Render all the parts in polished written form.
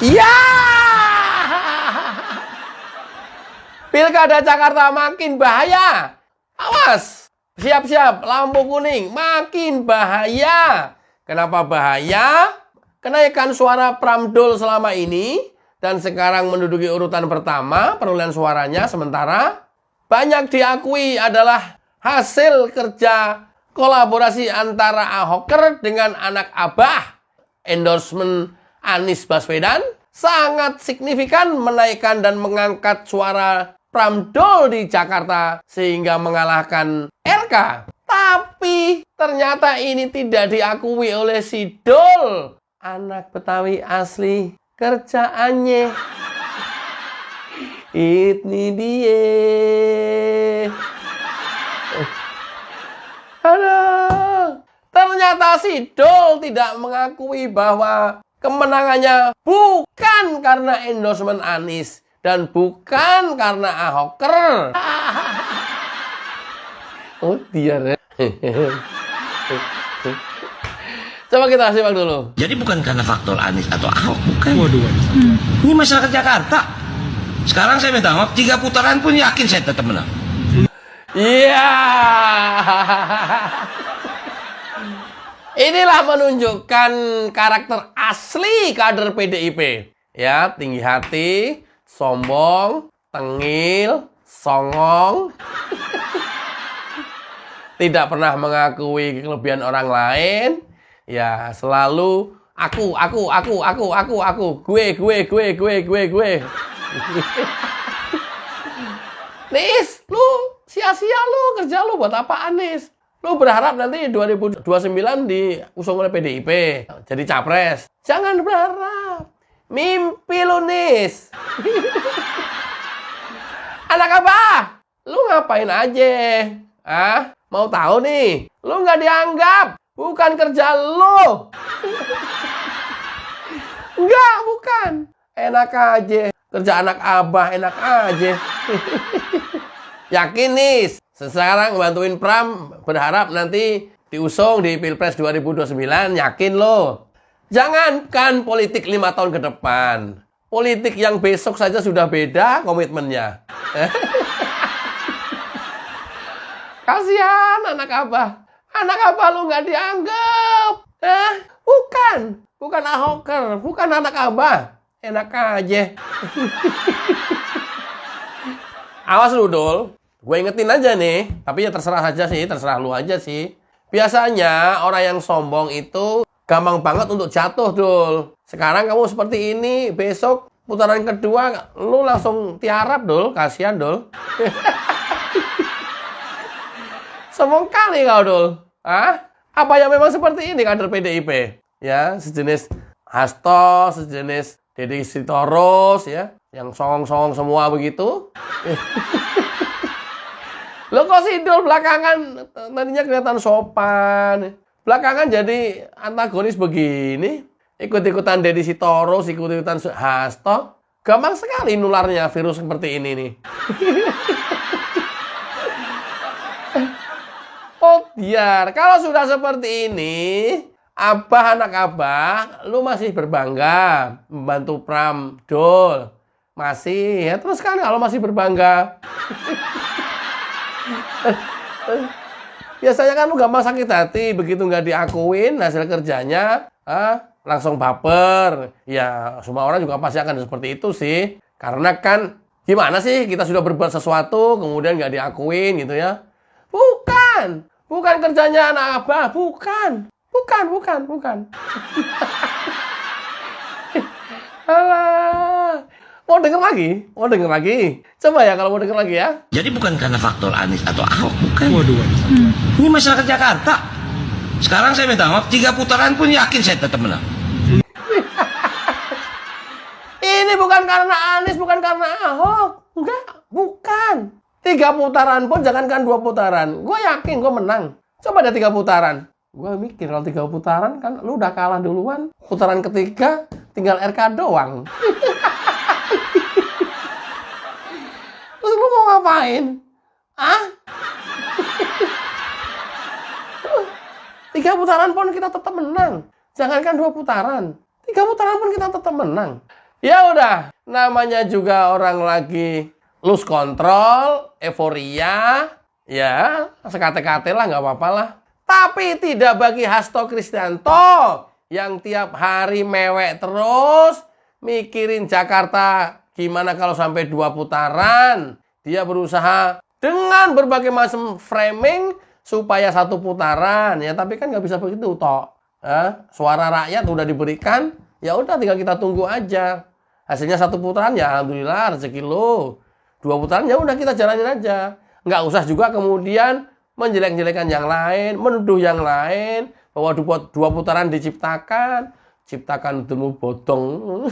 Iya. Pilkada Jakarta makin bahaya. Awas. Siap-siap, lampu kuning. Makin bahaya. Kenapa bahaya? Kenaikan suara Pramdol selama ini dan sekarang menduduki urutan pertama perolehan suaranya, sementara banyak diakui adalah hasil kerja kolaborasi antara Ahoker dengan anak Abah. Endorsement Anies Baswedan sangat signifikan menaikkan dan mengangkat suara Pramdol di Jakarta sehingga mengalahkan RK. Tapi ternyata ini tidak diakui oleh si Dol, anak Betawi asli kerjaannya. Ini dia. Aduh. Ternyata si Dol tidak mengakui bahwa kemenangannya bukan karena endorsement Anies dan bukan karena Ahoker. Oh, dia. Coba kita simak dulu. Jadi bukan karena faktor Anies atau Ahok, bukan. Waduh. Ini masyarakat Jakarta. Sekarang saya minta maaf, 3 putaran pun yakin saya tetap menang. Iya. Inilah menunjukkan karakter asli kader PDIP. Ya, tinggi hati, sombong, tengil, songong. Tidak pernah mengakui kelebihan orang lain. Ya, selalu aku. Gue. Nis, lu sia-sia lu kerja lu buat apa Anies? Lu berharap nanti 2029 diusung oleh PDIP jadi capres. Jangan berharap. Mimpi lu, Nis. Anak Abah, lu ngapain aja? Mau tahu nih, lu nggak dianggap. Bukan kerja lu. Enggak, bukan. Enak aja. Kerja anak Abah enak aja. Yakin nih, sekarang bantuin Pram, berharap nanti diusung di Pilpres 2029, yakin lo. Jangankan politik 5 tahun ke depan. Politik yang besok saja sudah beda komitmennya. Kasihan anak Abah. Anak Abah lu nggak dianggap. Bukan Ahoker, bukan anak Abah. Enak aja. Awas lu, Dol. Gue ingetin aja nih. Tapi ya terserah aja sih, terserah lu aja sih. Biasanya orang yang sombong itu gampang banget untuk jatuh, Dol. Sekarang kamu seperti ini, besok putaran kedua lu langsung tiarap, Dol. Kasihan, Dol. Sombong kali kau, Dol. Apa yang memang seperti ini kader PDIP? Ya, sejenis Hasto, sejenis Deddy Sitorus, ya, yang songong-songong semua begitu. Lo kok si Dol belakangan tadinya kelihatan sopan, belakangan jadi antagonis begini, ikut-ikutan Deddy Sitorus, ikut-ikutan Hasto, gampang sekali nularnya virus seperti ini nih. Oh biar, kalau sudah seperti ini, Abah anak Abah, lu masih berbangga membantu Pramdol. Masih, ya terus kan kalau masih berbangga. Biasanya kan lu gampang sakit hati, begitu nggak diakuin hasil kerjanya, langsung baper. Ya, semua orang juga pasti akan seperti itu sih. Karena kan, gimana sih kita sudah berbuat sesuatu, kemudian nggak diakuin gitu ya. Bukan kerjanya anak Abah, bukan. Alah. Mau denger lagi? Coba ya kalau mau denger lagi ya. Jadi bukan karena faktor Anies atau Ahok, bukan. Waduh. Ini masyarakat Jakarta. Sekarang saya minta maaf, 3 putaran pun yakin saya tetap menang. Ini bukan karena Anies, bukan karena Ahok. Enggak, bukan. 3 putaran pun, jangankan 2 putaran. Gue yakin gue menang. Coba ada 3 putaran. Gue mikir kalau 3 putaran kan lu udah kalah duluan. Putaran ketiga tinggal RK doang. Terus lu mau ngapain? 3 putaran pun kita tetap menang. Jangankan 2 putaran. 3 putaran pun kita tetap menang. Ya udah, namanya juga orang lagi lose control, euforia, ya sekate-kate lah nggak apa-apa lah. Tapi tidak bagi Hasto Kristianto yang tiap hari mewek terus, mikirin Jakarta gimana kalau sampai 2 putaran. Dia berusaha dengan berbagai macam framing supaya 1 putaran. Ya tapi kan nggak bisa begitu toh. Suara rakyat udah diberikan, ya udah tinggal kita tunggu aja. Hasilnya 1 putaran ya alhamdulillah rezeki lo. 2 putaran ya udah kita jalanin aja. Nggak usah juga kemudian menjelek-jelekan yang lain, menuduh yang lain bahwa 2 putaran diciptakan. Ciptakan dulu bodong.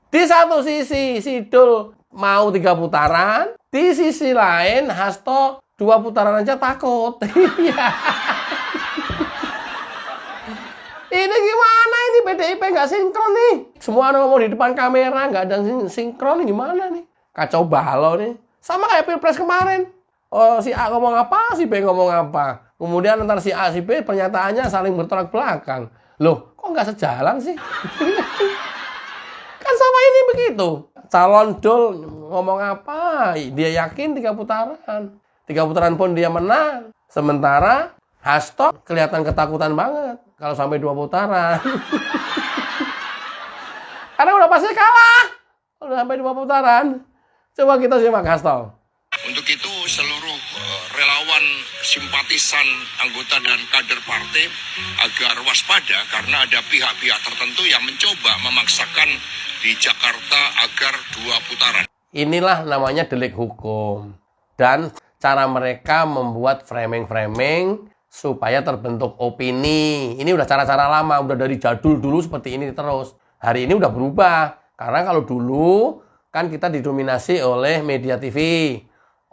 Di satu sisi Sidul mau 3 putaran, di sisi lain Hasto 2 putaran aja takut. Ini gimana ini PDIP nggak sinkron nih? Semua ngomong di depan kamera nggak ada sinkron, gimana nih? Kacau balau nih. Sama kayak Pilpres kemarin. Oh, si A ngomong apa, si B ngomong apa. Kemudian antara si A, si B pernyataannya saling bertolak belakang. Loh, kok nggak sejalan sih? Kan sama ini begitu. Calon Dul ngomong apa, dia yakin 3 putaran. 3 putaran pun dia menang. Sementara Hasto kelihatan ketakutan banget kalau sampai 2 putaran. Karena udah pasti kalah. Udah sampai 2 putaran. Coba kita simak Hasto. Untuk itu seluruh relawan, simpatisan, anggota dan kader partai agar waspada karena ada pihak-pihak tertentu yang mencoba memaksakan di Jakarta agar 2 putaran. Inilah namanya delik hukum. Dan cara mereka membuat framing-framing supaya terbentuk opini. Ini udah cara-cara lama, udah dari jadul dulu seperti ini terus. Hari ini udah berubah. Karena kalau dulu kan kita didominasi oleh media TV.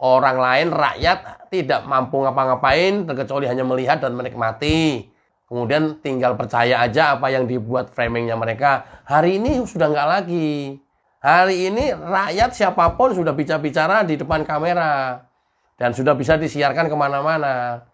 Orang lain, rakyat tidak mampu ngapa-ngapain terkecuali hanya melihat dan menikmati. Kemudian tinggal percaya aja apa yang dibuat framingnya mereka. Hari ini sudah nggak lagi. Hari ini rakyat siapapun sudah bicara di depan kamera. Dan sudah bisa disiarkan kemana-mana.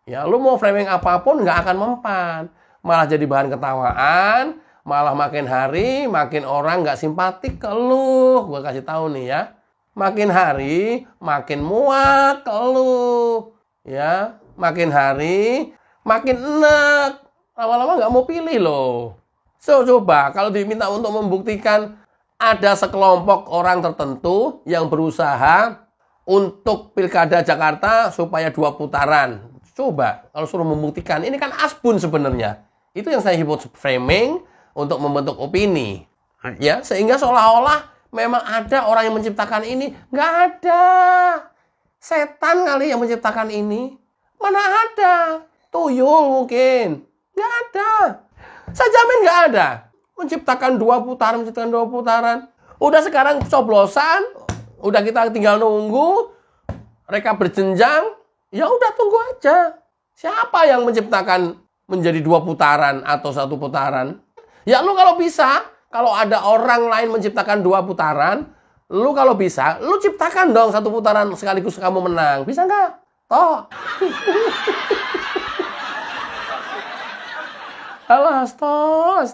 Ya, lu mau framing apapun nggak akan mempan. Malah jadi bahan ketawaan. Malah makin hari, makin orang nggak simpatik ke lu. Gue kasih tahu nih ya. Makin hari, makin muak ke lu. Ya, makin hari, makin enek. Lama-lama nggak mau pilih loh. So, coba kalau diminta untuk membuktikan ada sekelompok orang tertentu yang berusaha untuk Pilkada Jakarta supaya 2 putaran. Coba kalau suruh membuktikan, ini kan asbun sebenarnya. Itu yang saya sebut framing untuk membentuk opini. Ya, sehingga seolah-olah memang ada orang yang menciptakan ini. Nggak ada. Setan kali yang menciptakan ini. Mana ada. Tuyul mungkin. Nggak ada. Saya jamin nggak ada. Menciptakan 2 putaran, menciptakan 2 putaran. Udah sekarang coblosan. Udah kita tinggal nunggu. Mereka berjenjang. Ya udah tunggu aja. Siapa yang menciptakan menjadi 2 putaran atau 1 putaran? Ya lu kalau bisa, kalau ada orang lain menciptakan 2 putaran, lu kalau bisa, lu ciptakan dong 1 putaran sekaligus kamu menang. Bisa nggak? Toh. Alas, toh.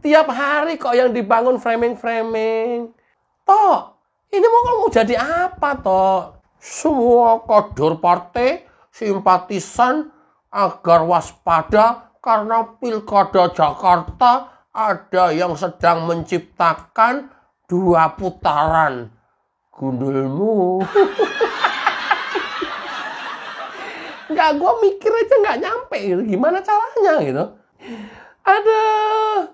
Tiap hari kok yang dibangun framing-framing. Toh, ini mau jadi apa toh? Semua kader partai, simpatisan agar waspada karena Pilkada Jakarta ada yang sedang menciptakan 2 putaran. Gundulmu. Enggak, gue mikir aja nggak nyampe gitu. Gimana caranya gitu. Aduh.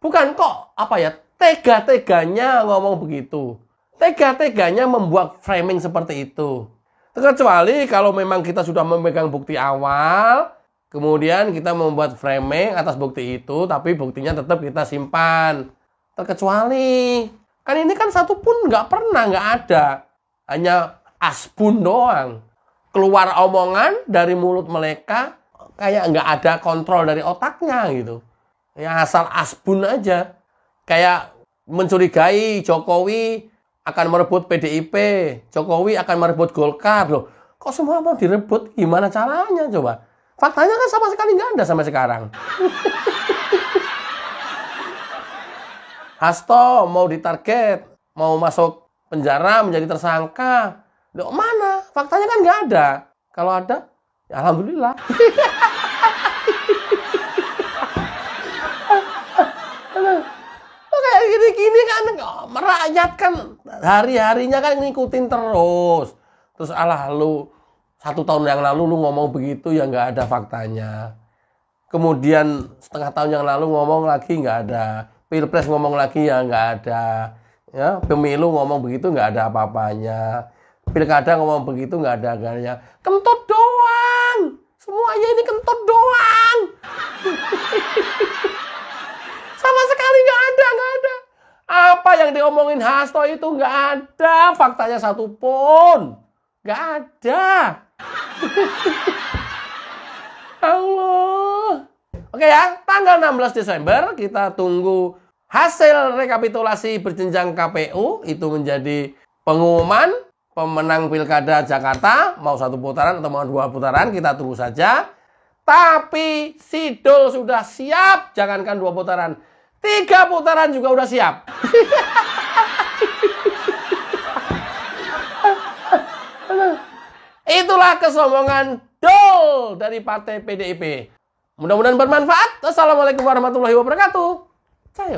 Bukan kok, apa ya, tega-teganya ngomong begitu. Tega-teganya membuat framing seperti itu. Terkecuali kalau memang kita sudah memegang bukti awal, kemudian kita membuat framing atas bukti itu, tapi buktinya tetap kita simpan. Terkecuali, kan ini kan satu pun nggak ada. Hanya asbun doang. Keluar omongan dari mulut mereka, kayak nggak ada kontrol dari otaknya gitu. Ya asal asbun aja. Kayak mencurigai Jokowi akan merebut PDIP, Jokowi akan merebut Golkar. Loh, kok semua mau direbut? Gimana caranya coba? Faktanya kan sama sekali nggak ada sampai sekarang. Hasto mau ditarget, mau masuk penjara menjadi tersangka. Loh, mana? Faktanya kan nggak ada. Kalau ada, ya alhamdulillah. Kayak gini-gini kan merakyat kan hari-harinya kan ngikutin terus. Terus alah lu 1 tahun yang lalu lu ngomong begitu ya nggak ada faktanya. Kemudian setengah tahun yang lalu ngomong lagi nggak ada. Pilpres ngomong lagi ya nggak ada. Ya, pemilu ngomong begitu nggak ada apa-apanya. Pilkada ngomong begitu nggak ada harganya. Kentut doang. Semuanya ini kentut doang. Sama sekali nggak ada. Apa yang diomongin Hasto itu nggak ada faktanya satupun. Nggak ada. Allah. Oke ya, tanggal 16 Desember kita tunggu hasil rekapitulasi berjenjang KPU. Itu menjadi pengumuman pemenang Pilkada Jakarta. Mau 1 putaran atau mau 2 putaran, kita tunggu saja. Tapi Sidul sudah siap, jangankan 2 putaran. 3 putaran juga udah siap. Itulah kesombongan Dol dari partai PDIP. Mudah-mudahan bermanfaat. Assalamualaikum warahmatullahi wabarakatuh. Saya